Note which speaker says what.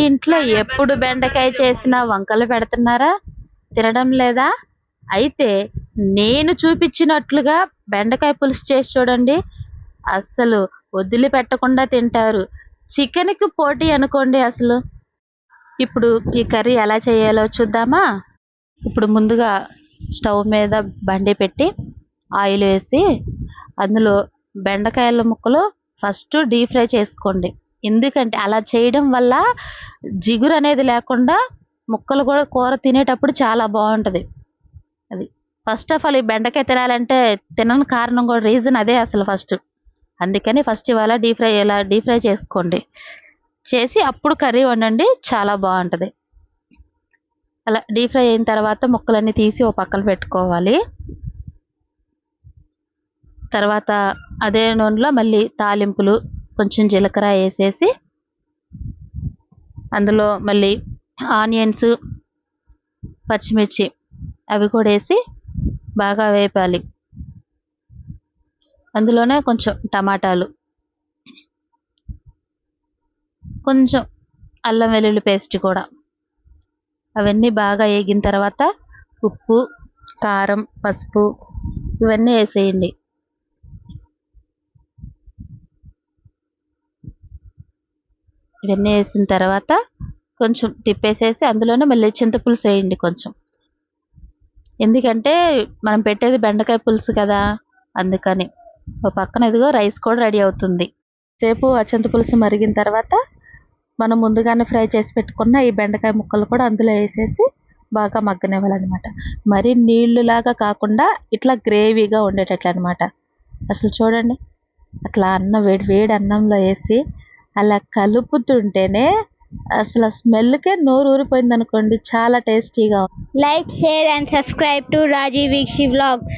Speaker 1: ఇంట్లో ఎప్పుడు బెండకాయ చేసినా వంకలు పెడుతున్నారా? తినడం లేదా? అయితే నేను చూపించినట్లుగా బెండకాయ పులుసు చేసి చూడండి. అస్సలు వదిలిపెట్టకుండా తింటారు. చికెన్‌కి పోటీ అనుకోండి అసలు. ఇప్పుడు ఈ కర్రీ ఎలా చేయాలో చూద్దామా? ఇప్పుడు ముందుగా స్టవ్ మీద బండి పెట్టి ఆయిల్ వేసి అందులో బెండకాయల ముక్కలు ఫస్ట్ డీప్ ఫ్రై చేసుకోండి. ఎందుకంటే అలా చేయడం వల్ల జిగురు అనేది లేకుండా ముక్కలు కూడా కూర తినేటప్పుడు చాలా బాగుంటుంది. అది ఫస్ట్ ఆఫ్ ఆల్ ఈ బెండకాయ తినాలంటే తినని కారణం కూడా రీజన్ అదే అసలు ఫస్ట్. అందుకని ఫస్ట్ ఇవాళ డీప్ ఫ్రై చేసుకోండి. చేసి అప్పుడు కర్రీ వండండి, చాలా బాగుంటుంది. అలా డీప్ ఫ్రై అయిన తర్వాత ముక్కలన్నీ తీసి ఓ పక్కన పెట్టుకోవాలి. తర్వాత అదే నూనెలో మళ్ళీ తాలింపులు కొంచెం జీలకర్ర వేసేసి అందులో మళ్ళీ ఆనియన్స్, పచ్చిమిర్చి అవి కూడా వేసి బాగా వేపాలి. అందులోనే కొంచెం టమాటాలు, కొంచెం అల్లం వెల్లుల్లి పేస్ట్ కూడా, అవన్నీ బాగా వేగిన తర్వాత ఉప్పు, కారం, పసుపు ఇవన్నీ వేసేయండి. ఇవన్నీ వేసిన తర్వాత కొంచెం తిప్పేసేసి అందులోనే మళ్ళీ చింతపులుసు వేయండి కొంచెం. ఎందుకంటే మనం పెట్టేది బెండకాయ పులుసు కదా, అందుకని. ఓ పక్కన ఇదిగో రైస్ కూడా రెడీ అవుతుంది. సేపు ఆ చింతపులుసు మరిగిన తర్వాత మనం ముందుగానే ఫ్రై చేసి పెట్టుకున్న ఈ బెండకాయ ముక్కలు కూడా అందులో వేసేసి బాగా మగ్గనివ్వాలన్నమాట. మరీ నీళ్ళులాగా కాకుండా ఇట్లా గ్రేవీగా ఉండేటట్లు అనమాట. అసలు చూడండి, అట్లా వేడి వేడి అన్నంలో వేసి అలా కలుపుతుంటేనే అసలు స్మెల్కే నోరు ఊరిపోయింది అనుకోండి, చాలా టేస్టీగా.
Speaker 2: Like, share and subscribe to Rajiv Vikshi Vlogs.